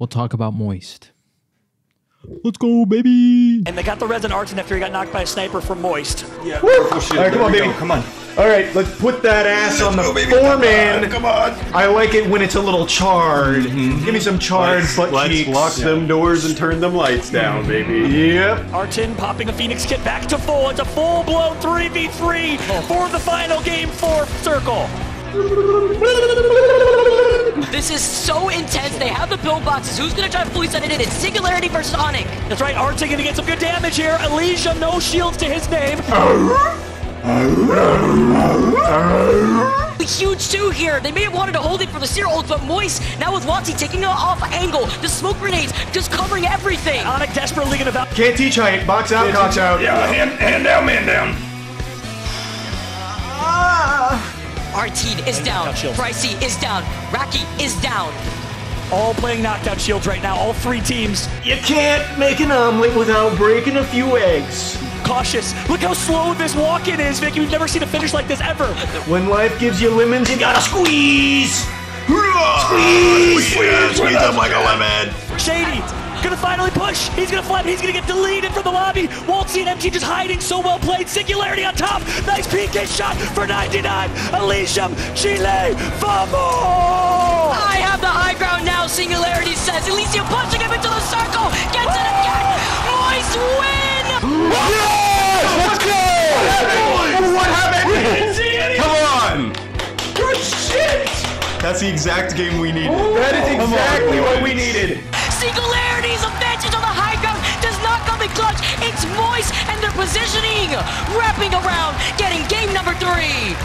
we'll talk about Moist. Let's go, baby! And they got the res on Artin after he got knocked by a sniper from Moist. Yeah. All right, come on, baby. Come on. All right, let's put that ass on the foreman. Come on. I like it when it's a little charred. Give me some charred butt cheeks. Let's lock them doors and turn them lights down, baby. Yep. Artin popping a Phoenix kit back to full. It's a full-blown 3v3 for the final game for Circle. This is so intense. They have the pillboxes. Who's going to try to fully set it in? It's Singularity versus Onyx. That's right, Artin going to get some good damage here. Elysium, no shields to his name. Huge 2 here. They may have wanted to hold it for the Seer ult, but Moist, now with Watsy taking it off angle, the smoke grenades just covering everything. Onyx desperately going to... Can't teach height. Box out, cox out. Yeah, hand down, man down. Artine is down. Pricey is down. Raki is down. All playing knockdown shields right now, all 3 teams. You can't make an omelet without breaking a few eggs. Cautious. Look how slow this walk-in is, Vicky. We've never seen a finish like this ever. When life gives you lemons, you gotta squeeze. Squeeze them like a lemon. Shady. Gonna finally push. He's gonna fly, but he's gonna get deleted from the lobby. Waltzy and MG just hiding. So well played. Singularity on top. Nice PK shot for 99. Elysium, Chile, vamos! I have the high ground now, Singularity says. Elysium punching him into the circle. Gets it again. Moist win! Let's go! What happened? Come on! Good shit! That's the exact game we needed. That is exactly what we needed. Singularity's advantage on the high ground does not come in clutch. It's Moist and their positioning. Wrapping around, getting game number 3.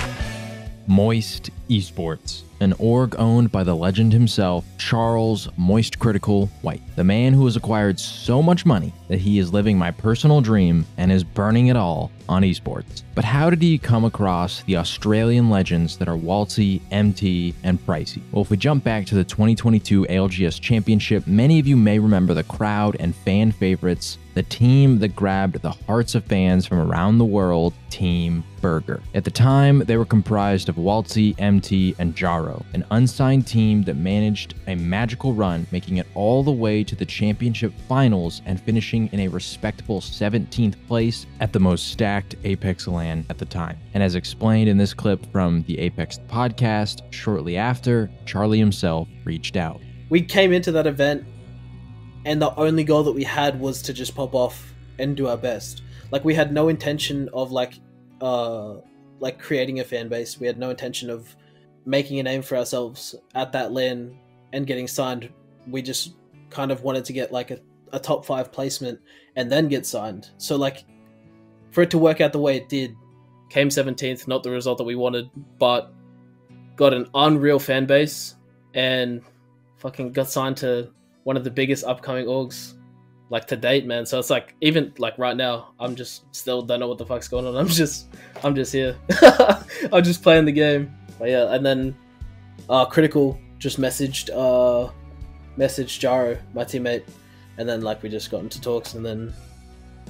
Moist Esports, an org owned by the legend himself, Charles Moist Critical White, the man who has acquired so much money that he is living my personal dream and is burning it all on esports. But how did he come across the Australian legends that are Waltzy, MT, and Pricey? Well, if we jump back to the 2022 ALGS Championship, many of you may remember the crowd and fan favorites, the team that grabbed the hearts of fans from around the world, Team Burger. At the time, they were comprised of Waltzy, MT, and Jaro, an unsigned team that managed a magical run, making it all the way to the championship finals and finishing in a respectable 17th place at the most stacked Apex LAN at the time. And as explained in this clip from the Apex podcast, shortly after, Charlie himself reached out. We came into that event and the only goal that we had was to just pop off and do our best. Like, we had no intention of like creating a fan base. We had no intention of making a name for ourselves at that LAN and getting signed. We just kind of wanted to get like a top 5 placement and then get signed. So like, for it to work out the way it did, came 17th, not the result that we wanted, but got an unreal fan base and fucking got signed to one of the biggest upcoming orgs like to date, man. So it's like, even like right now, I'm just still don't know what the fuck's going on. I'm just here. I'm just playing the game. But yeah, and then Critical just messaged Jaro, my teammate, and then like we just got into talks, and then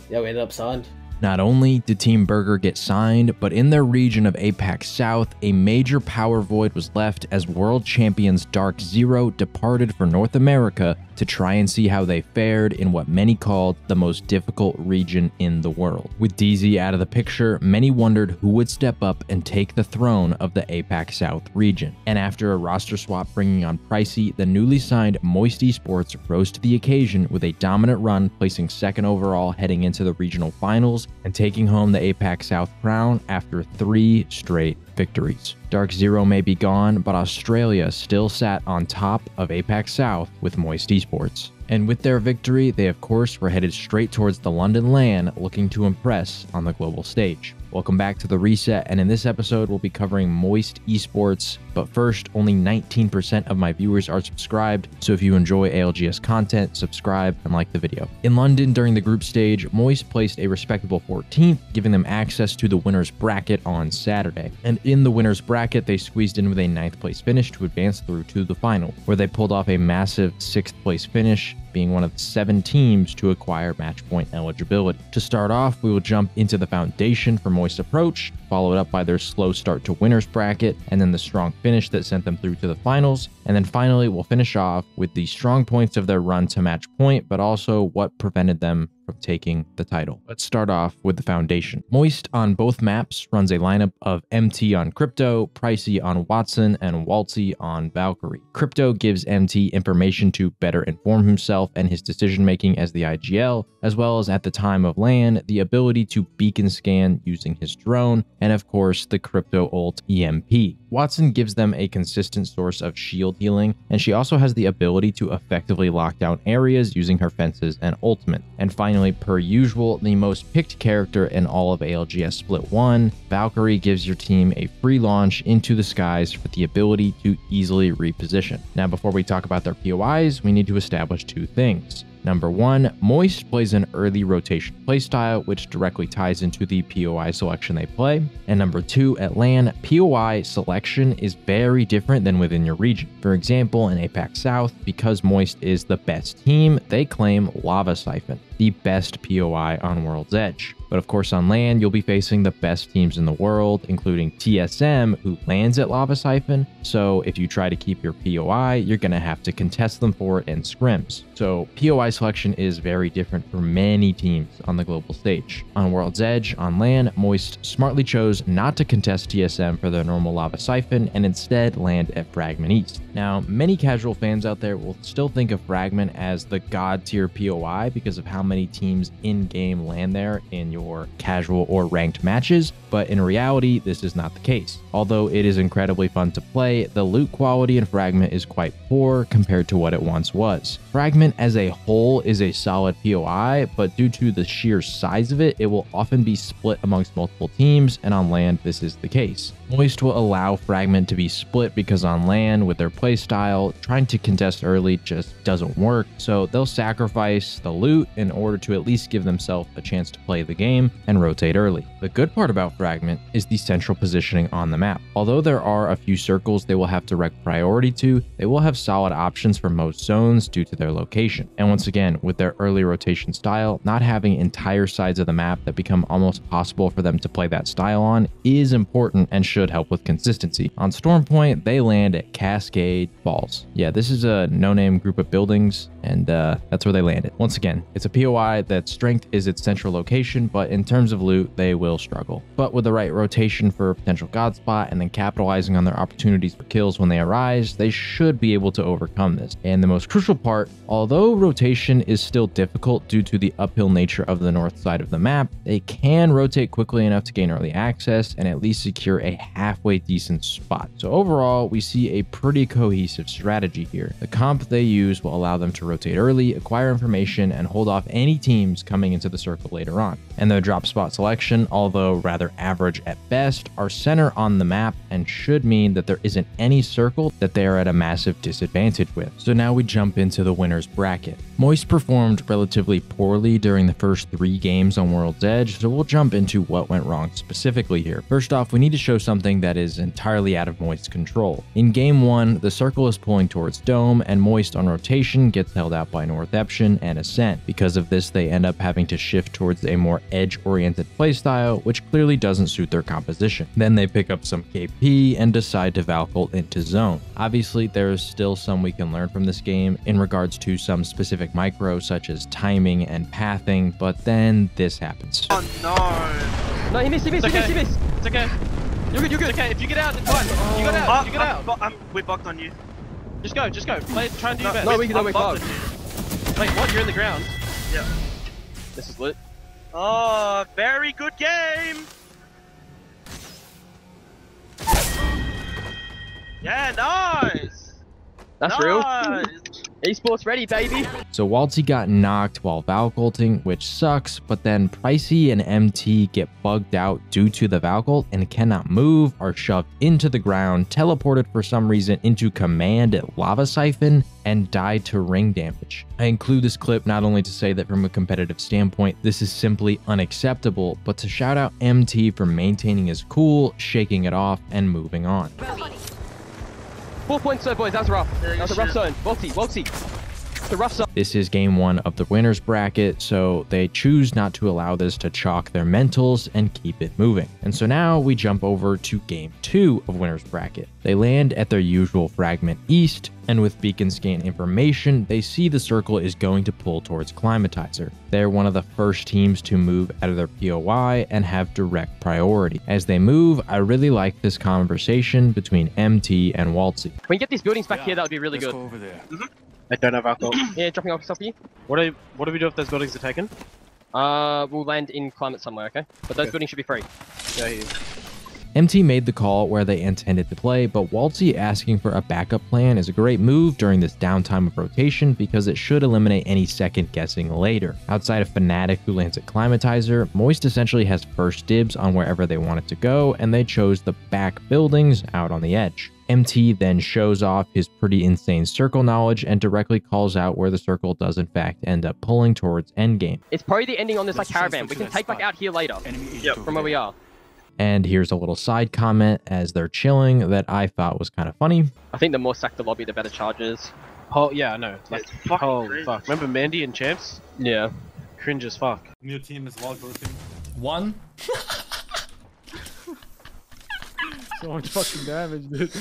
yeah, we ended up signed. Not only did Team Burger get signed, but in their region of APAC South, a major power void was left as world champions Dark Zero departed for North America to try and see how they fared in what many called the most difficult region in the world. With DZ out of the picture, many wondered who would step up and take the throne of the APAC South region. And after a roster swap bringing on Pricey, the newly signed Moist Esports rose to the occasion with a dominant run, placing 2nd overall heading into the regional finals and taking home the APAC South crown after 3 straight victories. Dark Zero may be gone, but Australia still sat on top of APAC South with Moist Esports. And with their victory, they of course were headed straight towards the London LAN, looking to impress on the global stage. Welcome back to The Reset, and in this episode we'll be covering Moist Esports, but first, only 19% of my viewers are subscribed, so if you enjoy ALGS content, subscribe and like the video. In London during the group stage, Moist placed a respectable 14th, giving them access to the winner's bracket on Saturday. And in the winner's bracket, they squeezed in with a 9th place finish to advance through to the final, where they pulled off a massive 6th place finish, being one of the 7 teams to acquire match point eligibility. To start off, we will jump into the foundation for Moist approach, followed up by their slow start to winners bracket, and then the strong finish that sent them through to the finals. And then finally, we'll finish off with the strong points of their run to match point, but also what prevented them from taking the title. Let's start off with the foundation. Moist on both maps runs a lineup of MT on Crypto, Pricey on Watson, and Waltzy on Valkyrie. Crypto gives MT information to better inform himself and his decision making as the IGL, as well as at the time of LAN, the ability to beacon scan using his drone, and of course the Crypto ult EMP. Watson gives them a consistent source of shield healing, and she also has the ability to effectively lock down areas using her fences and ultimate. And finally, per usual, the most picked character in all of ALGS Split 1, Valkyrie gives your team a free launch into the skies with the ability to easily reposition. Now, before we talk about their POIs, we need to establish 2 things. Number 1, Moist plays an early rotation playstyle, which directly ties into the POI selection they play. And number 2, at LAN, POI selection is very different than within your region. For example, in APAC South, because Moist is the best team, they claim Lava Siphon, the best POI on World's Edge. But of course on LAN, you'll be facing the best teams in the world, including TSM, who lands at Lava Siphon. So if you try to keep your POI, you're going to have to contest them for it in scrims. So POI selection is very different for many teams on the global stage. On World's Edge, on LAN, Moist smartly chose not to contest TSM for their normal Lava Siphon and instead land at Fragment East. Now, many casual fans out there will still think of Fragment as the god tier POI because of how many teams in-game land there in your casual or ranked matches, but in reality, this is not the case. Although it is incredibly fun to play, the loot quality in Fragment is quite poor compared to what it once was. Fragment as a whole is a solid POI, but due to the sheer size of it, it will often be split amongst multiple teams, and on LAN, this is the case. Moist will allow Fragment to be split because on LAN, with their playstyle, trying to contest early just doesn't work, so they'll sacrifice the loot in order to at least give themselves a chance to play the game and rotate early. The good part about Fragment is the central positioning on the map. Although there are a few circles they will have to rec priority to, they will have solid options for most zones due to their location. And once again, with their early rotation style, not having entire sides of the map that become almost possible for them to play that style on is important and should help with consistency. On Stormpoint, they land at Cascade Falls. Yeah, this is a no-name group of buildings, and that's where they landed. Once again, it's a POI that strength is its central location, but in terms of loot, they will struggle. But with the right rotation for a potential god spot and then capitalizing on their opportunities for kills when they arise, they should be able to overcome this. And the most crucial part, although rotation is still difficult due to the uphill nature of the north side of the map, they can rotate quickly enough to gain early access and at least secure a halfway decent spot. So overall, we see a pretty cohesive strategy here. The comp they use will allow them to rotate early, acquire information, and hold off any teams coming into the circle later on. And their drop spot selection, although rather average at best, are center on the map and should mean that there isn't any circle that they are at a massive disadvantage with. So now we jump into the winners bracket. Moist performed relatively poorly during the first 3 games on World's Edge, so we'll jump into what went wrong specifically here. First off, we need to show something that is entirely out of Moist's control. In game 1, the circle is pulling towards Dome, and Moist on rotation gets held out by Northeption and Ascent. Because of this, they end up having to shift towards a more edge-oriented playstyle, which clearly doesn't suit their composition. Then they pick up some KP and decide to Valk ult into zone. Obviously, there is still some we can learn from this game in regards to some specific micros such as timing and pathing, but then this happens. Oh no! No, he missed. It's okay. You're good. It's okay. If you get out, it's fine. You got out. You got out. We're bucked on you. Just go. Try and do your best. No, we can't. Wait, what? You're in the ground? Yeah. This is lit. Oh, very good game! Yeah, nice! That's real. Esports ready, baby. So Waltzy got knocked while Valk ulting, which sucks, but then Pricey and MT get bugged out due to the Valk ult and cannot move, are shoved into the ground, teleported for some reason into command at Lava Siphon, and died to ring damage. I include this clip not only to say that from a competitive standpoint, this is simply unacceptable, but to shout out MT for maintaining his cool, shaking it off, and moving on. 4 points, boys. That was rough. That was a rough zone. Waltzy. The rough zone. This is game 1 of the winner's bracket, so they choose not to allow this to chalk their mentals and keep it moving. And so now we jump over to game 2 of winner's bracket. They land at their usual fragment east, and with beacon scan information, they see the circle is going to pull towards Climatizer. They're one of the first teams to move out of their POI and have direct priority. As they move, I really like this conversation between MT and Waltzy. When you get these buildings back here, that would be really good. Go over there. I don't have alcohol. Yeah, dropping off stuff here. What do we do if those buildings are taken? We'll land in climate somewhere, okay? But those buildings should be free. Yeah, yeah. MT made the call where they intended to play, but Waltzy asking for a backup plan is a great move during this downtime of rotation because it should eliminate any second guessing later. Outside of Fnatic, who lands at Climatizer, Moist essentially has first dibs on wherever they want it to go, and they chose the back buildings out on the edge. MT then shows off his pretty insane circle knowledge and directly calls out where the circle does in fact end up pulling towards endgame. It's probably the ending on this like caravan. We can take back out here later. Yep. From where we are. And here's a little side comment as they're chilling that I thought was kind of funny. I think the more sack the lobby, the better charges. Oh yeah, I know. Like, It's fucking holy crazy. fuck. Remember Mandy and Champs? Yeah. Cringe as fuck. New team is wall grouping. 1. So much fucking damage, dude.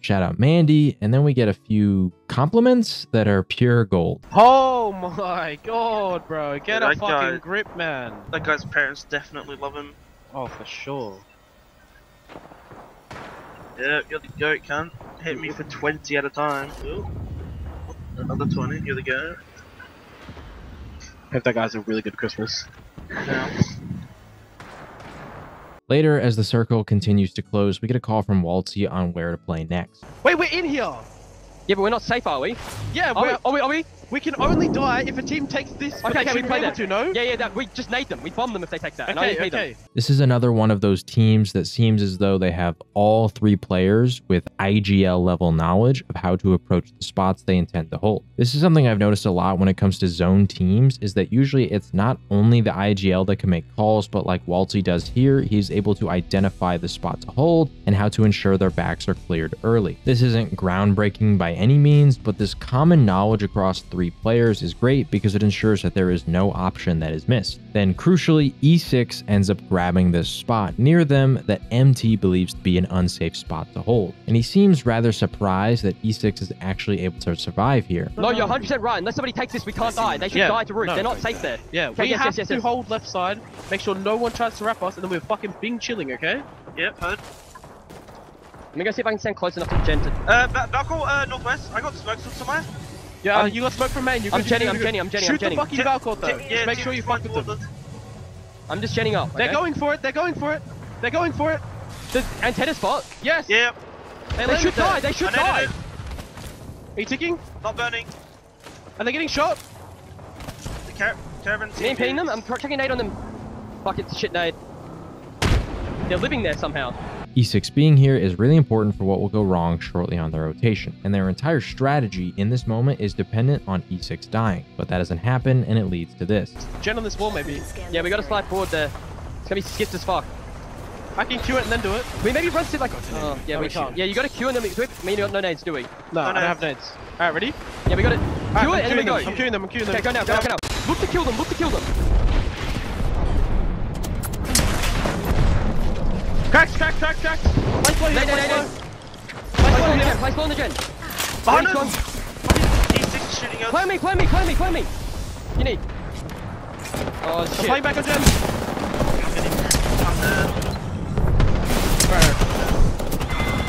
Shout out Mandy, and then we get a few compliments that are pure gold. Oh my god, bro. Get a That fucking guy- grip, man. That guy's parents definitely love him. Oh, for sure. Yeah, you're the goat, cunt. Hit me for 20 at a time. Ooh. Another 20, you're the goat. Hope that guy's a really good Christmas. Yeah. Later, as the circle continues to close, we get a call from Waltzy on where to play next. Wait, we're in here! Yeah, but we're not safe, are we? Yeah, Are we? we can only die if a team takes this. but Okay, they we should play be able that. to, no? Yeah, we just nade them. We bomb them if they take that. and I Okay, only pay okay. them. This is another one of those teams that seems as though they have all 3 players with IGL level knowledge of how to approach the spots they intend to hold. This is something I've noticed a lot when it comes to zone teams, is that usually it's not only the IGL that can make calls, but like Waltzy does here, he's able to identify the spot to hold and how to ensure their backs are cleared early. This isn't groundbreaking by any means, but this common knowledge across 3 players is great because it ensures that there is no option that is missed. Then crucially, E6 ends up grabbing this spot near them that MT believes to be an unsafe spot to hold. And he seems rather surprised that E6 is actually able to survive here. No, you're 100% right. Unless somebody takes this, we can't die. They should die to root. no. They're not safe there. Yeah, Okay, we yes, have yes, to yes. hold left side, make sure no one tries to wrap us, and then we're fucking bing chilling, okay? Yep, heard. Let me go see if I can stand close enough to the gen to... Balcol, northwest. I got smokes from somewhere. Yeah, you got smoke from main. I'm genning, I'm genning. Shoot the fucking Valcor though. Yeah, Just make sure you fuck with them. I'm just genning up. They're going for it. They're going for it. They're going for it. The antenna spot. Yes. Yep. They should die. They should die. Are you ticking? Not burning. Are they getting shot? The caravan. Me and pinning them. I'm chucking nade on them. Fuck, it's shit nade. They're living there somehow. E6 being here is really important for what will go wrong shortly on their rotation, and their entire strategy in this moment is dependent on E6 dying, but that doesn't happen and it leads to this. Gen on this wall maybe. Yeah, we gotta slide forward there. It's gonna be skipped as fuck. I can Q it and then do it. We maybe run to like... Oh, yeah, No, we we can't. Yeah, you gotta Q and then we... We got no nades, do we? No, I don't have nades. Alright, ready? Yeah, we got it. Alright, Q I'm it and then we queuing go. them. I'm queuing them. I'm queuing them. Okay, go now, go now. Look to kill them, look to kill them. Cracks. Place blow here. Place blow on the gen. Behind Ready, us! E6 shooting us. Climb me. You need. Oh, I'm shit. playing back on gen.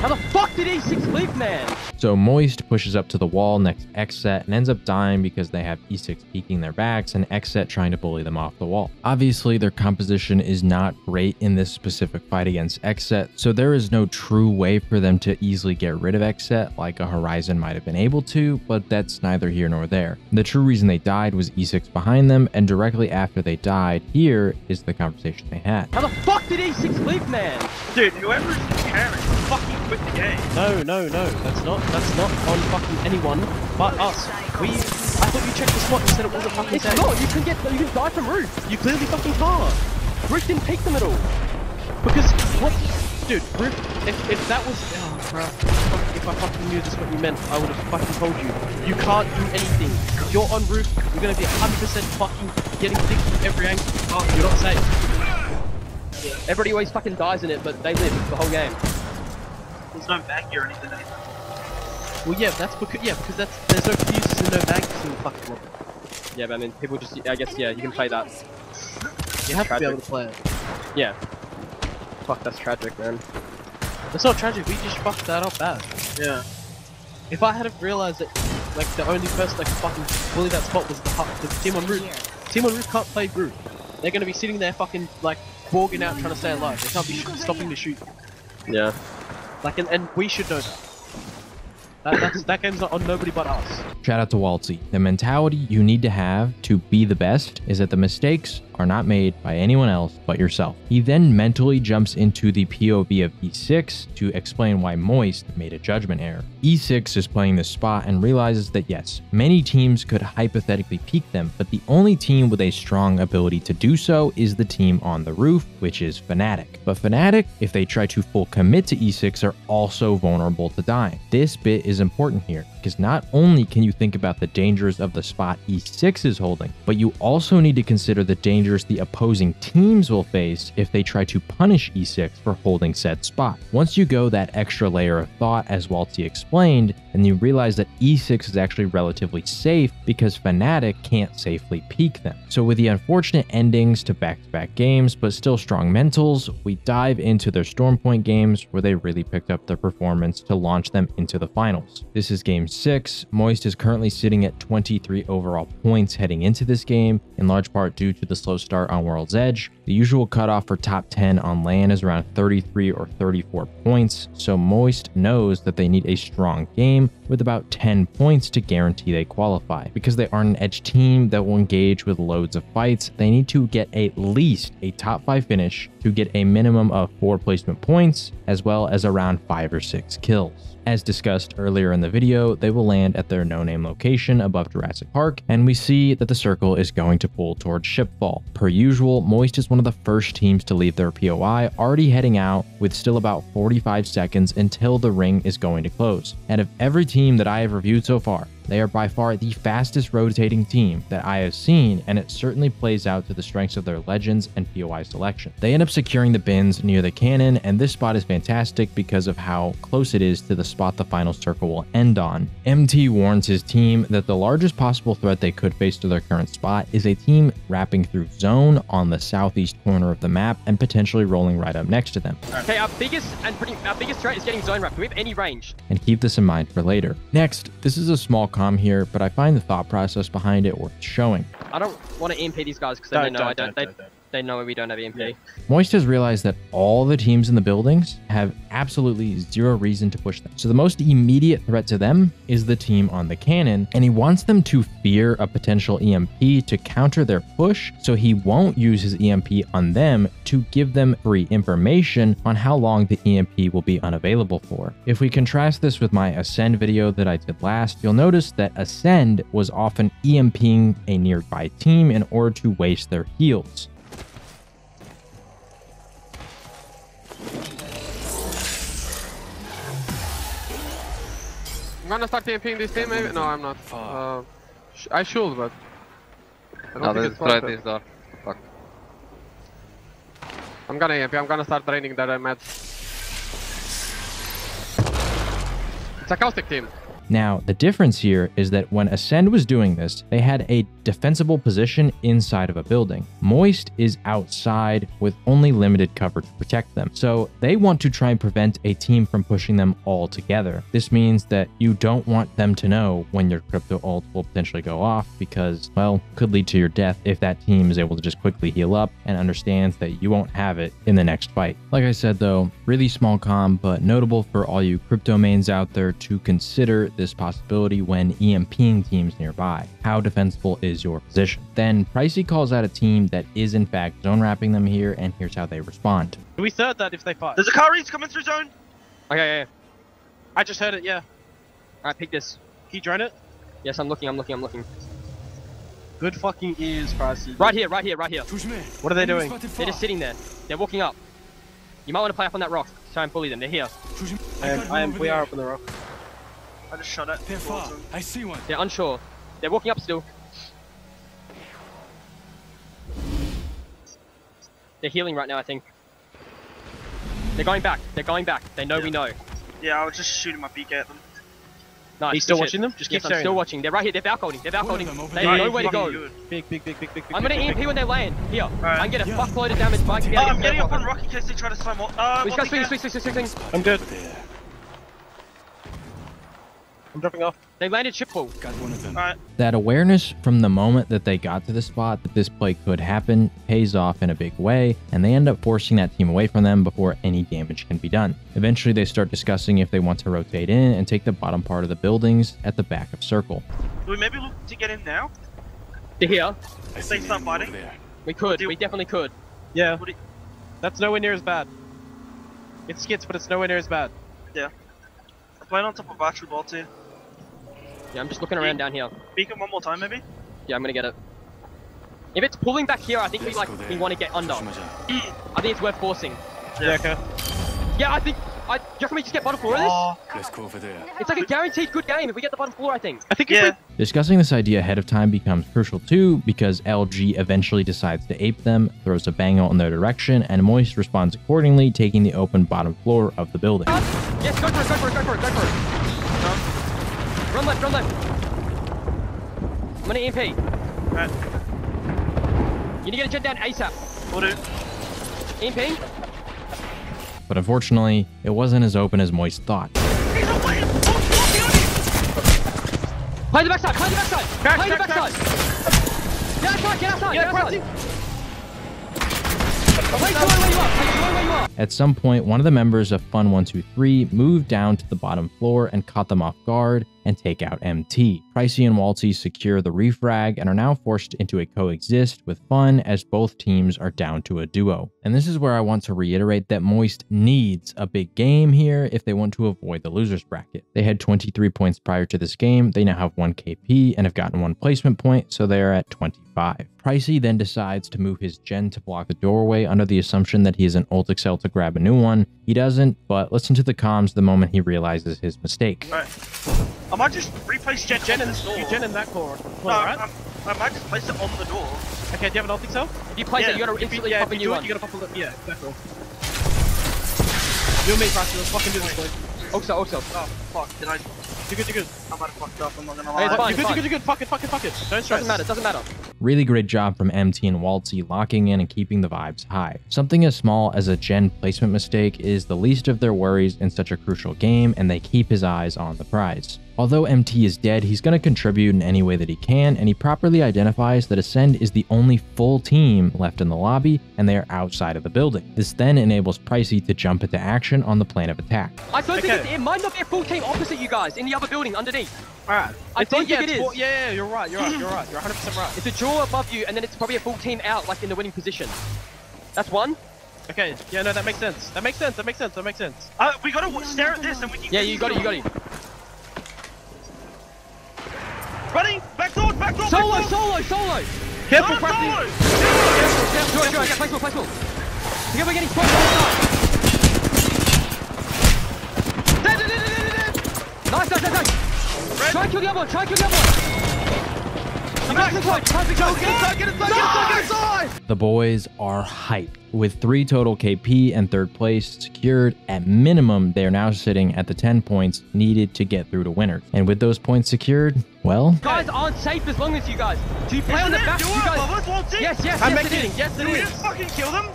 How the fuck did E6 live, man? So Moist pushes up to the wall next to Xset and ends up dying because they have E6 peeking their backs and Xset trying to bully them off the wall. Obviously, their composition is not great in this specific fight against Xset, so there is no true way for them to easily get rid of Xset like a Horizon might have been able to, but that's neither here nor there. The true reason they died was E6 behind them, and directly after they died, here is the conversation they had. How the fuck did E6 live, man? Dude, whoever is the parent fucking quit the game. No. That's not on fucking anyone but us. I thought you checked the spot and said it wasn't fucking It's dead. not. You can die from roof. You clearly fucking can't. Roof didn't peek them at all. Because what? Dude, Roof. If that was, bruh. If I fucking knew this is what you meant, I would have fucking told you. You can't do anything. If you're on roof, you're gonna be 100% fucking getting dick from every angle. Oh, you're not safe. Everybody always fucking dies in it, but they live the whole game. There's no back here or anything. Well, yeah, that's because there's no fuses and no bags in the fucking one. Yeah, but I mean, people just, I guess, yeah, you can play that. You have to be able to play it. Yeah. Fuck, that's tragic, man. That's not tragic. We just fucked that up bad. Yeah. If I hadn't realized that, like, the only person that could fucking bully that spot was the team on roof. Team on roof can't play roof. They're gonna be sitting there fucking, like, borging out trying to stay alive. They can't be stopping to shoot. Yeah. Like, and we should know that. That game's not on nobody but us. Shout out to Waltzy. The mentality you need to have to be the best is that the mistakes are not made by anyone else but yourself. He then mentally jumps into the POV of E6 to explain why Moist made a judgment error. E6 is playing this spot and realizes that yes, many teams could hypothetically peek them, but the only team with a strong ability to do so is the team on the roof, which is Fnatic. But Fnatic, if they try to full commit to E6, are also vulnerable to dying. This bit is important here, because not only can you think about the dangers of the spot E6 is holding, but you also need to consider the dangers the opposing teams will face if they try to punish E6 for holding said spot. Once you go that extra layer of thought, as Waltzy explained, and you realize that E6 is actually relatively safe because Fnatic can't safely peek them. So with the unfortunate endings to back-to-back games, but still strong mentals, we dive into their Stormpoint games where they really picked up their performance to launch them into the finals. This is game 6. Moist is currently sitting at 23 overall points heading into this game, in large part due to the slow start on World's Edge. The usual cutoff for top 10 on LAN is around 33 or 34 points, so Moist knows that they need a strong game with about 10 points to guarantee they qualify. Because they aren't an Edge team that will engage with loads of fights, they need to get at least a top 5 finish to get a minimum of 4 placement points, as well as around 5 or 6 kills. As discussed earlier in the video, they will land at their no-name location above Jurassic Park, and we see that the circle is going to pull towards Shipfall. Per usual, Moist is one of the first teams to leave their POI, already heading out with still about 45 seconds until the ring is going to close. And of every team that I have reviewed so far, they are by far the fastest rotating team that I have seen, and it certainly plays out to the strengths of their legends and POI selection. They end up securing the bins near the cannon, and this spot is fantastic because of how close it is to the spot the final circle will end on. MT warns his team that the largest possible threat they could face to their current spot is a team wrapping through zone on the southeast corner of the map and potentially rolling right up next to them. Okay, our biggest threat is getting zone wrapped. Do we have any range? And keep this in mind for later. Next, this is a small comm here, but I find the thought process behind it worth showing. I don't want to EMP these guys because they know we don't have EMP. Yeah. Moist has realized that all the teams in the buildings have absolutely zero reason to push them. So the most immediate threat to them is the team on the cannon, and he wants them to fear a potential EMP to counter their push, so he won't use his EMP on them to give them free information on how long the EMP will be unavailable for. If we contrast this with my Ascend video that I did last, you'll notice that Ascend was often EMPing a nearby team in order to waste their heals. I'm gonna start TMPing this team, maybe? No, I'm not. I should, but I don't think it's worth it. Fuck. I'm gonna EMP, I'm gonna start draining their meds. It's a caustic team. Now, the difference here is that when Ascend was doing this, they had a defensible position inside of a building. Moist is outside with only limited cover to protect them, so they want to try and prevent a team from pushing them all together. This means that you don't want them to know when your crypto ult will potentially go off because, well, could lead to your death if that team is able to just quickly heal up and understands that you won't have it in the next fight. Like I said though, really small comm, but notable for all you crypto mains out there to consider this possibility when EMPing teams nearby. How defensible is your position? Then Pricey calls out a team that is in fact zone wrapping them here, and here's how they respond. We third that if they fight. There's a car race coming through zone. Okay, yeah. I just heard it, yeah. Alright, pick this. Can you drone it? Yes, I'm looking. Good fucking ears, Pricey. Right here. What are they doing? They're just sitting there. They're walking up. You might want to play up on that rock. try and bully them. They're here. We are up on the rock. I just shot it. They're far. I see one. They're unsure. They're walking up still. They're healing right now, I think. They're going back. They're going back. They know we know. Yeah, I was just shooting my PK at them. Nice. Are you still watching them? Just keep I'm still watching. They're right here. They're back holding. They're back holding. They know where to go. Big. I'm gonna EMP when they land. Here. Right. I can get a fuckload of damage. I'm getting up on rock in case they try to swim. Swing. I'm good. I'm dropping off. They landed ship full. Got one of them. Alright. That awareness from the moment that they got to the spot that this play could happen pays off in a big way, and they end up forcing that team away from them before any damage can be done. Eventually, they start discussing if they want to rotate in and take the bottom part of the buildings at the back of circle. Do we maybe look to get in now? They're here. If they start fighting? We could. We definitely could. Yeah. That's nowhere near as bad. It's skits, but it's nowhere near as bad. Yeah. I'm playing on top of Archery Ball too. Yeah, I'm just looking around down here. Beacon one more time, maybe? Yeah, I'm gonna get it. If it's pulling back here, I think we want to get under. I think it's worth forcing. Yeah, okay. Yeah, do you reckon we just get bottom floor of this? Let's go over there. It's like a guaranteed good game if we get the bottom floor, I think. I think Discussing this idea ahead of time becomes crucial too, because LG eventually decides to ape them, throws a bangle in their direction, and Moist responds accordingly, taking the open bottom floor of the building. Yes, go for it. Run left. I'm gonna EMP. Alright. You need to get a jet down ASAP. Will do. EMP. But unfortunately, it wasn't as open as Moist thought. Play the backside. Play the backside. Get outside. Wait where you are. At some point, one of the members of Fun 123 moved down to the bottom floor and caught them off guard and take out MT. Pricey and Waltzy secure the refrag and are now forced into a coexist with Fun as both teams are down to a duo. And this is where I want to reiterate that Moist needs a big game here if they want to avoid the losers bracket. They had 23 points prior to this game, they now have 1 KP and have gotten 1 placement point, so they are at 25. Pricey then decides to move his gen to block the doorway under the assumption that he is an ult Excel to grab a new one. He doesn't, but listen to the comms the moment he realizes his mistake. Alright. I might just replace Gen in this door. You Gen in that core. No, right? I might just place it on the door. Okay, do you have an ult Excel? If you place it, you gotta instantly pop a new one. You gotta pop a... Yeah, exactly. You and me, Pricey, let's fucking do this, boy. Oxel. Oh, fuck. Did I... You're good. I might have fucked up, I'm not gonna lie. Hey, it's fine, You're good. Fuck it. Don't stress. Doesn't matter. Really great job from MT and Waltzy locking in and keeping the vibes high. Something as small as a gen placement mistake is the least of their worries in such a crucial game, and they keep his eyes on the prize. Although MT is dead, he's going to contribute in any way that he can, and he properly identifies that Ascend is the only full team left in the lobby, and they are outside of the building. This then enables Pricey to jump into action on the plan of attack. I don't think it might not be a full team opposite you guys in the other building underneath. Alright. I think it is. Yeah, you're right. You're 100% right. It's a jaw above you, and then it's probably a full team out, like in the winning position. That's one. Okay, yeah, no, that makes sense. That makes sense. We gotta stare at this and we can... Yeah, you got it. Running! Back door! Solo! Careful, Pricey! Careful, get placement. Together we're getting sprung on the side. Nice. Try and kill the other one. Get inside! The boys are hyped. With 3 total KP and 3rd place secured, at minimum, they are now sitting at the 10 points needed to get through to winners. And with those points secured, well... You guys aren't safe as long as you guys. Do you play on the back? You guys... Yes, I'm it is. Yes, it Do we is. just fucking kill them?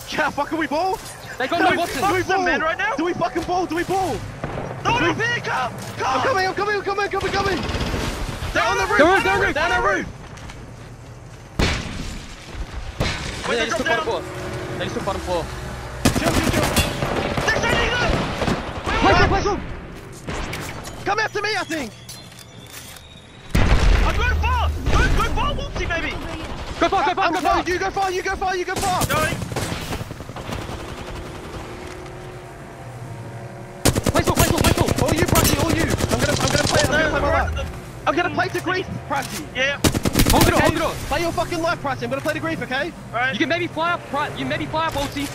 Yeah, fucking we ball? They got no Watson. Do we ball? Man right now? Do we fucking ball? No, here, come! I'm coming! They're on the roof! They're on the roof! Down our roof! Wait, They they just took dropped bottom down! floor. They just took bottom floor. Chill! They're shooting them! Place them! Come after me, I think! I'm going far! Go far, Waltzy, baby! Go far! You go far! Going! Place. All you, Pricey, all you! I'm gonna play my life. I'm gonna play to grief, Pricey. Yeah. Hold it on. Play your fucking life, Pricey. I'm gonna play to grief, okay? Alright. You can maybe fly up, Waltzy.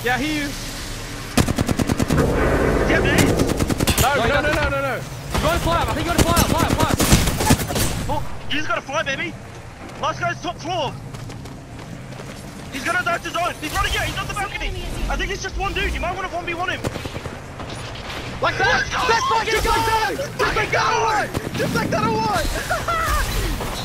Yeah, I hear you. No. You gotta fly up. I think you gotta fly up. Oh, you just gotta fly, baby. Last guy's top floor. He's gonna dive to zone. He's running out. He's on the balcony. I think it's just one dude. You might want to 1v1 him. Like that. Let's fucking go. Just like that. Just like that.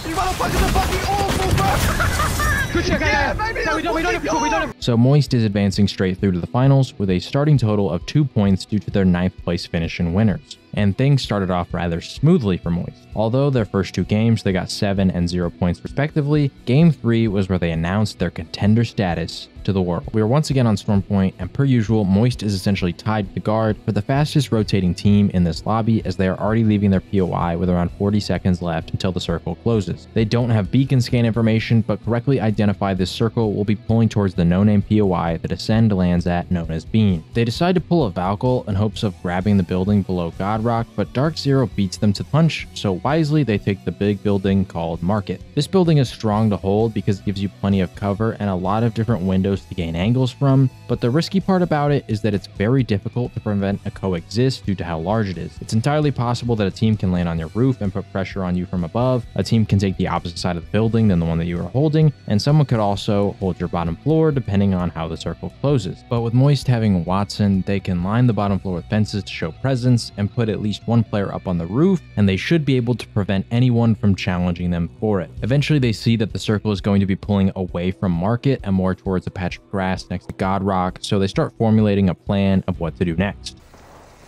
You motherfuckers are fucking awful, bro. Good shit, yeah, baby. No, we don't. So Moist is advancing straight through to the finals with a starting total of 2 points due to their 9th place finish in winners. And things started off rather smoothly for Moist. Although their first 2 games they got 7 and 0 points respectively, Game 3 was where they announced their contender status to the world. We are once again on Storm Point, and per usual, Moist is essentially tied to the guard for the fastest rotating team in this lobby, as they are already leaving their POI with around 40 seconds left until the circle closes. They don't have beacon scan information, but correctly identify this circle will be pulling towards the no-name POI that Ascend lands at, known as Bean. They decide to pull a Valkyl in hopes of grabbing the building below Godrock, but Dark Zero beats them to the punch, so wisely they take the big building called Market. This building is strong to hold because it gives you plenty of cover and a lot of different windows to gain angles from, but the risky part about it is that it's very difficult to prevent a coexist due to how large it is. It's entirely possible that a team can land on your roof and put pressure on you from above, a team can take the opposite side of the building than the one that you are holding, and someone could also hold your bottom floor depending on how the circle closes. But with Moist having Watson, they can line the bottom floor with fences to show presence and put at least one player up on the roof, and they should be able to prevent anyone from challenging them for it. Eventually they see that the circle is going to be pulling away from Market and more towards a patch of grass next to Godrock, so they start formulating a plan of what to do next.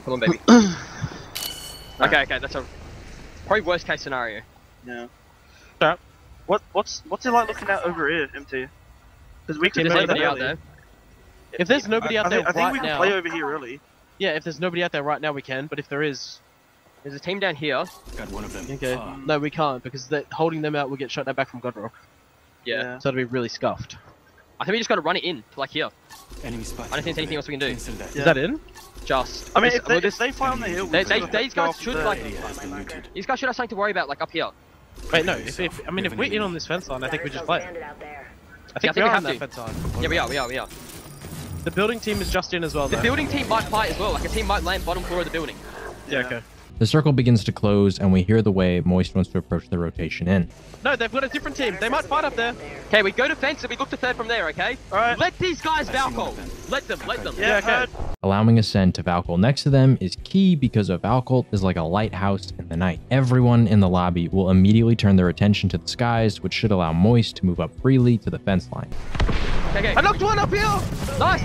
Come on, baby. Okay, that's a probably worst case scenario. Yeah. So, what's it like looking out over here, MT? Because we could play that out there. If there's nobody out there right now, I think we can play over here early. Yeah, if there's nobody out there right now, we can. But if there is, there's a team down here. Got one of them. Okay. No, we can't because holding them out will get shot back from Godrock. Yeah. So it'll be really scuffed. I think we just gotta run it in to like here. Enemy spot. I don't think there's anything else we can do. Is that in? Just. I mean, if they fly on the hill, these guys should like. These guys should have something to worry about, like up here. Wait, no. If we're in on this fence line, I think we just play. I think we we are have on that to. fence line. Yeah, we are. The building team is just in as well, though. The building team might fight as well. Like a team might land bottom floor of the building. Yeah, okay. The circle begins to close, and we hear the way Moist wants to approach the rotation in. No, they've got a different team. They might fight up there. Okay, we go to fence and we look to third from there, okay? Alright. Let these guys Valkyl. Let them. Yeah, okay. Allowing Ascend to Valkyl next to them is key because a Valkyl is like a lighthouse in the night. Everyone in the lobby will immediately turn their attention to the skies, which should allow Moist to move up freely to the fence line. Okay. I knocked one up here! Nice!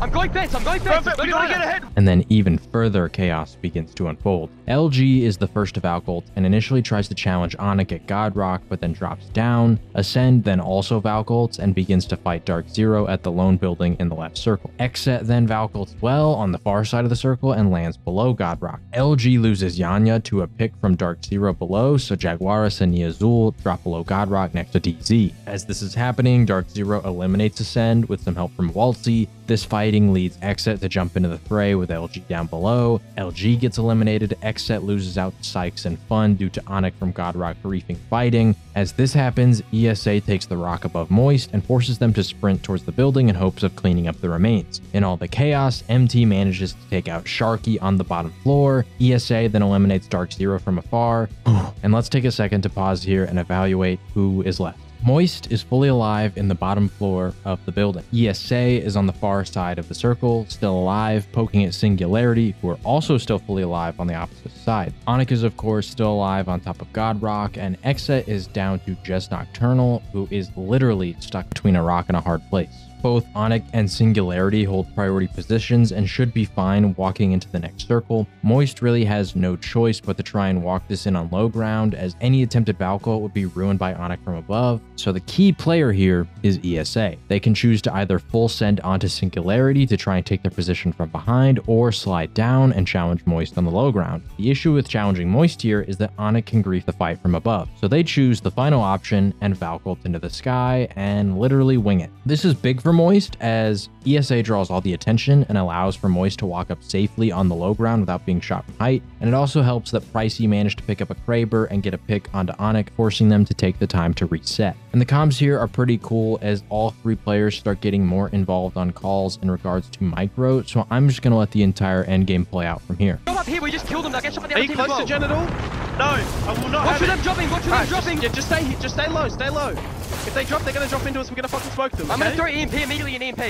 I'm going fence. Perfect, we gotta get ahead. And then even further chaos begins to unfold. LG is the first to Valkyl and initially tries to challenge Onyx at Godrock, but then drops down. Ascend then also Valkyls and begins to fight Dark Zero at the lone building in the left circle. Xset then Valkyls well on the far side of the circle and lands below Godrock. LG loses Yanya to a pick from Dark Zero below, so Jaguaris and Niazul drop below Godrock next to DZ. As this is happening, Dark Zero eliminates Ascend with some help from Waltzy. This fighting leads Xset to jump into the fray with LG down below. LG gets eliminated, Xset loses out to Sykes and Fun due to Onyx from Godrock griefing fighting. As this happens, ESA takes the rock above Moist and forces them to sprint towards the building in hopes of cleaning up the remains. In all the chaos, MT manages to take out Sharky on the bottom floor. ESA then eliminates Dark Zero from afar. And let's take a second to pause here and evaluate who is left. Moist is fully alive in the bottom floor of the building. ESA is on the far side of the circle, still alive, poking at Singularity, who are also still fully alive on the opposite side. Onyx is of course still alive on top of Godrock, and Xset is down to just Nocturnal, who is literally stuck between a rock and a hard place. Both Onyx and Singularity hold priority positions and should be fine walking into the next circle. Moist really has no choice but to try and walk this in on low ground, as any attempted Valkyl would be ruined by Onyx from above. So the key player here is ESA. They can choose to either full send onto Singularity to try and take their position from behind, or slide down and challenge Moist on the low ground. The issue with challenging Moist here is that Onyx can grief the fight from above. So they choose the final option and Valkyl into the sky and literally wing it. This is big for for Moist, as ESA draws all the attention and allows for Moist to walk up safely on the low ground without being shot from height, and it also helps that Pricey managed to pick up a Kraber and get a pick onto Onyx, forcing them to take the time to reset. And the comms here are pretty cool, as all 3 players start getting more involved on calls in regards to micro, so I'm just gonna let the entire endgame play out from here. Come up here, we just killed them, now get shot by the Are other you team close as well. to Genital? No, I will not Watch for have them it. dropping, watch for them dropping! Just stay low, stay low. If they drop, they're gonna drop into us, we're gonna fucking smoke them, I'm gonna okay? throw EMP immediately in EMP.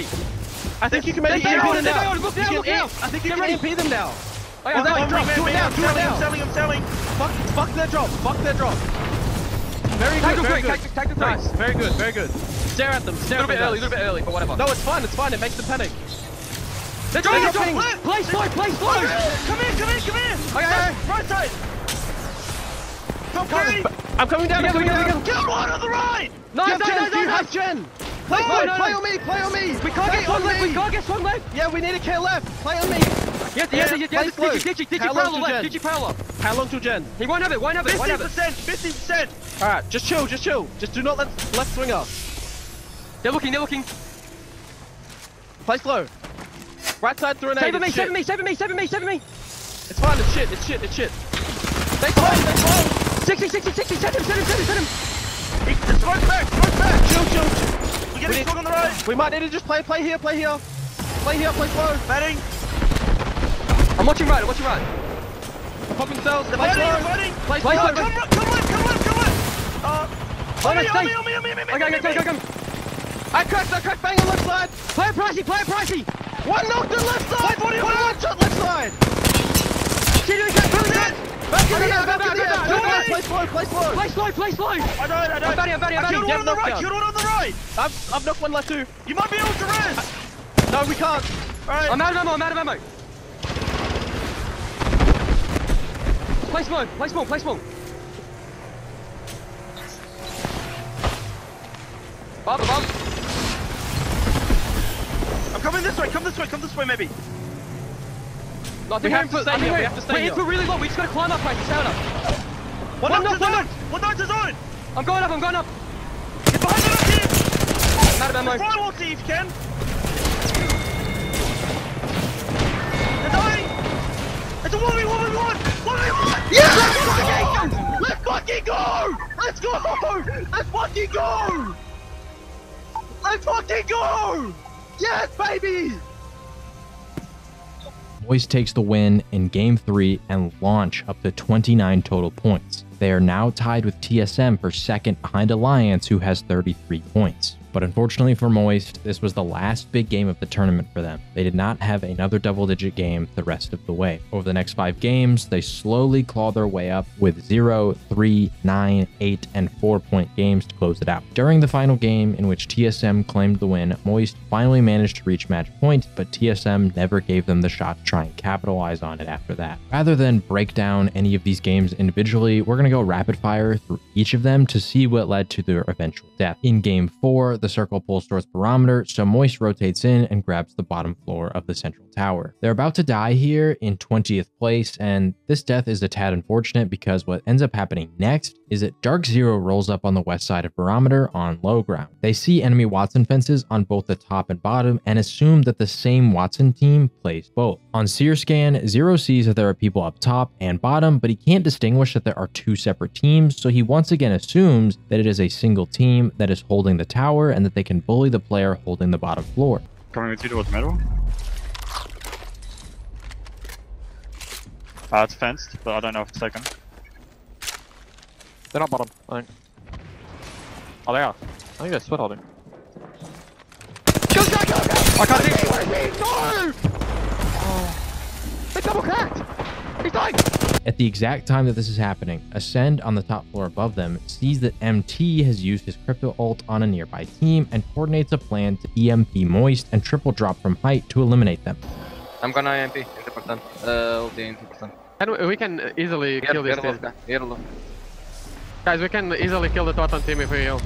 I think you can maybe Stay EMP down, them stay now. down, look down, look down. I think you Get can ready. EMP them now. Oh, yeah, Drop, drop, do it now, do it now. I'm selling. Fuck their drop, Very good, very good. Tactical Nice, very good. Stare at them, A little bit early, but whatever. No, it's fine, it makes them panic. They're dropping! Play slow! Come in. Okay. Right side. Top 3. I'm coming down, Kill one on the right. Nice. You have Gen. Play on me. We can't get swung left. Yeah, we need a kill left. Play on me. Yeah, Digi parallel. How long till Gen? He won't have it. 50%. Alright, just chill. Just do not let left swing us. They're looking. Play slow. Right side through an Save aid. me. It's fine, it's shit. Stay slow. 60. Set him. Smoke back. Chill. We're getting strong on the right. We might need to just play here. Play slow. Batting. I'm watching right. Popping cells. Play Fighting. slow. Play slow. Come left. On me. Come. I cracked, bang on left side. Play Pricey. One knocked on left side. One shot left side. Back in the air. Play slow. I know. I'm batting. I killed one on the right. I've knocked one left too. You might be able to res. No, we can't. Alright. I'm out of ammo. Play small. Above. I'm coming this way. Come this way, maybe. We have to stay here. We're in for really low. We just gotta climb up, Pricey. Stay up. One knocked his own. I'm going up. Get behind the team. I'm out of ammo. Firewall, see if you can. They're dying. It's a 1v1. 1v1. Yeah! Let's fucking go. Let's fucking go. Yes, baby! Moist takes the win in Game 3 and launch up to 29 total points. They are now tied with TSM for second behind Alliance, who has 33 points. But unfortunately for Moist, this was the last big game of the tournament for them. They did not have another double-digit game the rest of the way. Over the next 5 games, they slowly claw their way up with 0, 3, 9, 8, and 4-point games to close it out. During the final game, in which TSM claimed the win, Moist finally managed to reach match point, but TSM never gave them the shot to try and capitalize on it after that. Rather than break down any of these games individually, we're going to go rapid fire through each of them to see what led to their eventual death. In Game 4, the circle pulls towards Barometer, so Moist rotates in and grabs the bottom floor of the central tower. They're about to die here in 20th place, and this death is a tad unfortunate because what ends up happening next is that Dark Zero rolls up on the west side of Barometer on low ground. They see enemy Wattson fences on both the top and bottom and assume that the same Wattson team plays both. On Seer Scan, Zero sees that there are people up top and bottom, but he can't distinguish that there are 2 separate teams, so he once again assumes that it is a single team that is holding the tower and that they can bully the player holding the bottom floor. Coming with you towards middle. It's fenced, but I don't know if it's taken. They're not bottom, I think. Oh, they are. I think they're split holding. Go! I can't see. No! Oh. They double cracked! He's dying! At the exact time that this is happening, Ascend on the top floor above them sees that MT has used his crypto ult on a nearby team and coordinates a plan to EMP Moist and triple drop from height to eliminate them. I'm gonna EMP 80%. Ulti 80%. And we can easily kill this team. Guys, we can easily kill the Totten team if we heal.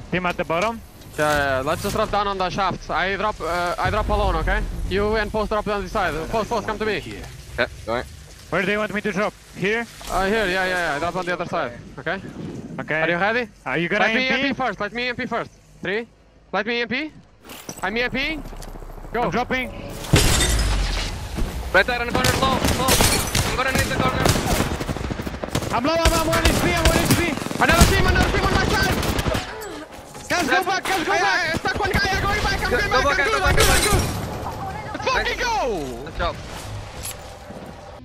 Team at the bottom? Yeah, let's just drop down on the shafts. I drop alone, okay? You and Post drop down the side. Post, come to me. Okay, going. Where do you want me to drop? Here? Here, yeah. I drop on the other side, okay? Okay. Are you ready? Are you gonna Let me EMP? EMP first, let me EMP first. 3. Let me EMP. I'm EMP. Go. I'm dropping. Right there on the corner, low. I'm gonna need the corner. I'm low, I'm 1 HP, I'm 1 HP. Another team on my side. Guys, go back, Stuck one guy, going back, I'm going back. Let's fucking go. Good job.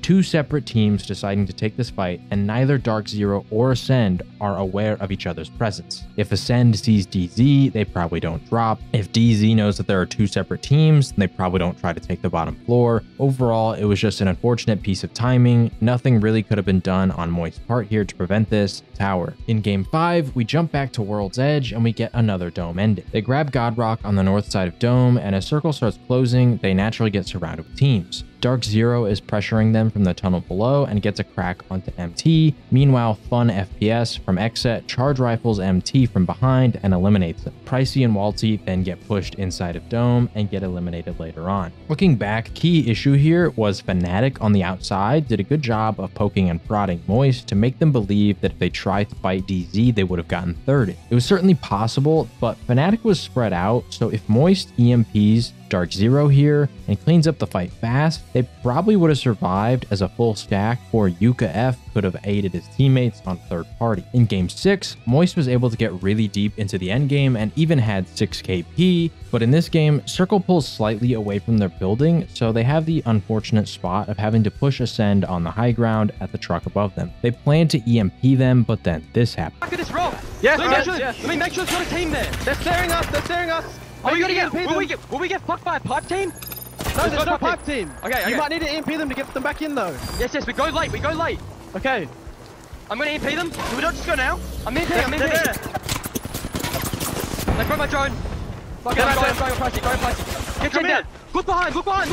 Two separate teams deciding to take this fight, and neither Dark Zero or Ascend are aware of each other's presence. If Ascend sees DZ, they probably don't drop. If DZ knows that there are two separate teams, then they probably don't try to take the bottom floor. Overall, it was just an unfortunate piece of timing. Nothing really could have been done on Moist's part here to prevent this tower. In Game 5, we jump back to World's Edge and we get another Dome ending. They grab Godrock on the north side of Dome, and as Circle starts closing, they naturally get surrounded with teams. Dark Zero is pressuring them from the tunnel below and gets a crack onto MT. Meanwhile, Fun FPS from Xset charge rifles MT from behind and eliminates them. Pricey and Walty then get pushed inside of Dome and get eliminated later on. Looking back, key issue here was Fnatic on the outside did a good job of poking and prodding Moist to make them believe that if they tried to fight DZ, they would have gotten thirded. It was certainly possible, but Fnatic was spread out, so if Moist EMPs Dark Zero here and cleans up the fight fast, they probably would have survived as a full stack, or Yuka F could have aided his teammates on third party. In Game 6, Moist was able to get really deep into the endgame and even had 6 KP, but in this game, Circle pulls slightly away from their building, so they have the unfortunate spot of having to push Ascend on the high ground at the truck above them. They plan to EMP them, but then this happened. Look at this rope! Yes, let me make sure there's not a team there! They're staring us! Are we gonna get? Will we get fucked by a pipe team? No, there's no pipe team. Okay. You might need to EMP them to get them back in though. Yes, we go late. Okay. I'm gonna EMP them. Can we not just go now? I'm EMP. There. They throw my drone. I'm going Pricey. Get in there. Look behind. Alright,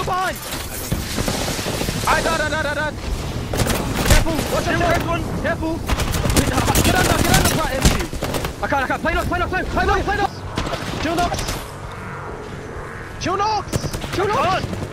Careful. Watch out. Careful. Get under, empty. I can't. Play knock. Chill knocks!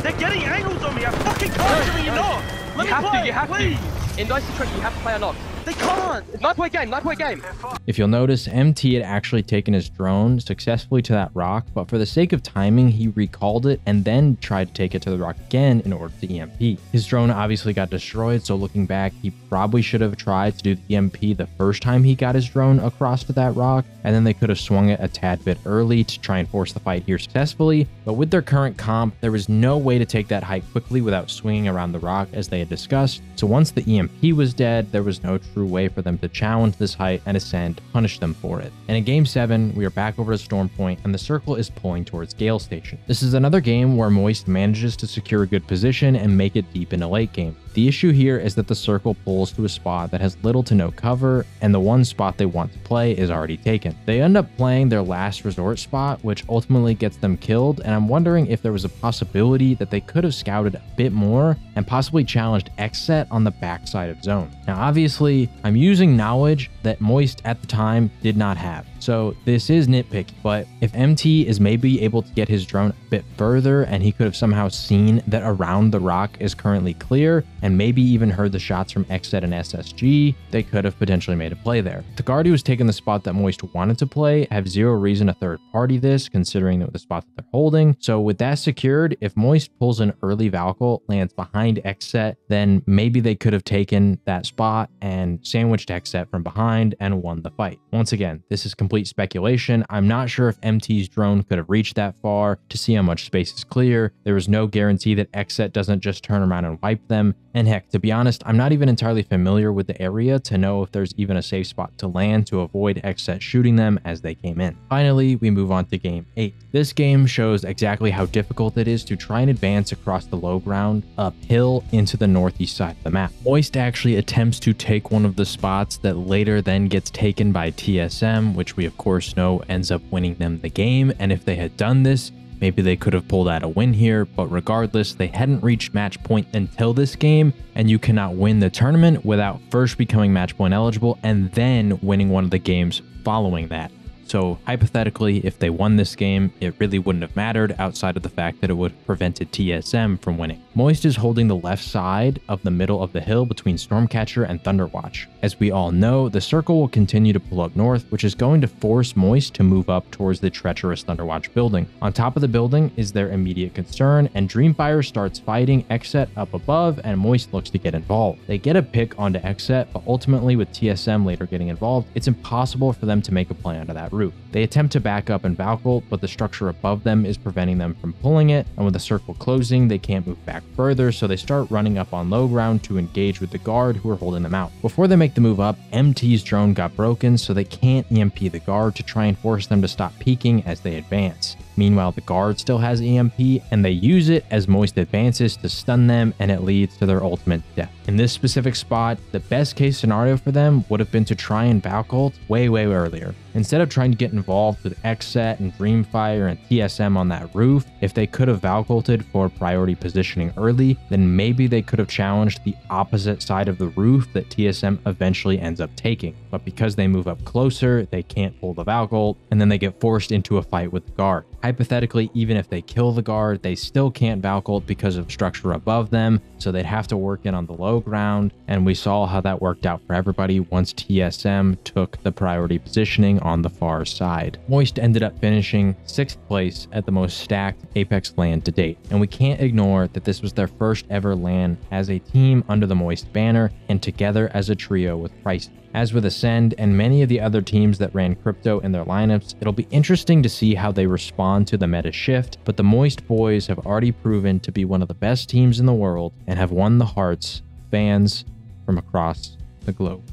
They're getting angles on me. I fucking can't kill you not. Let me play. You have please. to. In Dicey Trick, you have to play a knock. They can't. It's 9-point game. If you'll notice, MT had actually taken his drone successfully to that rock, but for the sake of timing, he recalled it and then tried to take it to the rock again in order to EMP. His drone obviously got destroyed, so looking back, he probably should have tried to do the EMP the first time he got his drone across to that rock, and then they could have swung it a tad bit early to try and force the fight here successfully. But with their current comp, there was no way to take that height quickly without swinging around the rock as they had discussed. So once the EMP was dead, there was no true way for them to challenge this height and Ascend punish them for it. And in Game 7, we are back over to Storm Point and the Circle is pulling towards Gale Station. This is another game where Moist manages to secure a good position and make it deep in a late game. The issue here is that the Circle pulls to a spot that has little to no cover, and the one spot they want to play is already taken. They end up playing their last resort spot, which ultimately gets them killed, and I'm wondering if there was a possibility that they could have scouted a bit more and possibly challenged Xset on the backside of zone. Now obviously, I'm using knowledge that Moist at the time did not have. So this is nitpicky, but if MT is maybe able to get his drone a bit further and he could have somehow seen that around the rock is currently clear and maybe even heard the shots from Xset and SSG, they could have potentially made a play there. The guard who was taking the spot that Moist wanted to play have zero reason to third party this considering the spot that they're holding. So with that secured, if Moist pulls an early Valkyrie, lands behind Xset, then maybe they could have taken that spot and sandwiched Xset from behind and won the fight. Once again, this is complete speculation. I'm not sure if MT's drone could have reached that far to see how much space is clear. There is no guarantee that Xset doesn't just turn around and wipe them. And heck, to be honest, I'm not even entirely familiar with the area to know if there's even a safe spot to land to avoid Xset shooting them as they came in. Finally, we move on to Game 8. This game shows exactly how difficult it is to try and advance across the low ground uphill into the northeast side of the map. Moist actually attempts to take one of the spots that later then gets taken by TSM, which we of course know ends up winning them the game, and if they had done this, maybe they could have pulled out a win here, but regardless, they hadn't reached match point until this game, and you cannot win the tournament without first becoming match point eligible and then winning one of the games following that. So hypothetically, if they won this game, it really wouldn't have mattered outside of the fact that it would have prevented TSM from winning. Moist is holding the left side of the middle of the hill between Stormcatcher and Thunderwatch. As we all know, the circle will continue to pull up north, which is going to force Moist to move up towards the treacherous Thunderwatch building. On top of the building is their immediate concern, and Dreamfire starts fighting Xset up above, and Moist looks to get involved. They get a pick onto Xset, but ultimately with TSM later getting involved, it's impossible for them to make a play onto that roof. They attempt to back up and Valcolt, but the structure above them is preventing them from pulling it, and with the circle closing, they can't move back further, so they start running up on low ground to engage with the guard who are holding them out. Before they make the move up, MT's drone got broken, so they can't EMP the guard to try and force them to stop peeking as they advance. Meanwhile, the guard still has EMP, and they use it as Moist advances to stun them, and it leads to their ultimate death. In this specific spot, the best case scenario for them would have been to try and Valcolt way earlier. Instead of trying to get involved with Xset and Dreamfire and TSM on that roof, if they could have Valcolted for priority positioning early, then maybe they could have challenged the opposite side of the roof that TSM eventually ends up taking. But because they move up closer, they can't pull the Valcolt, and then they get forced into a fight with the guard. Hypothetically, even if they kill the guard, they still can't Valcolt because of structure above them, so they'd have to work in on the low ground, and we saw how that worked out for everybody once TSM took the priority positioning on the far side. Moist ended up finishing 6th place at the most stacked Apex LAN to date, and we can't ignore that this was their first ever LAN as a team under the Moist banner and together as a trio with Pricey. As with Ascend and many of the other teams that ran crypto in their lineups, it'll be interesting to see how they respond to the meta shift, but the Moist boys have already proven to be one of the best teams in the world and have won the hearts of fans from across the globe.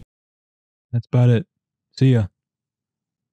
That's about it. See ya.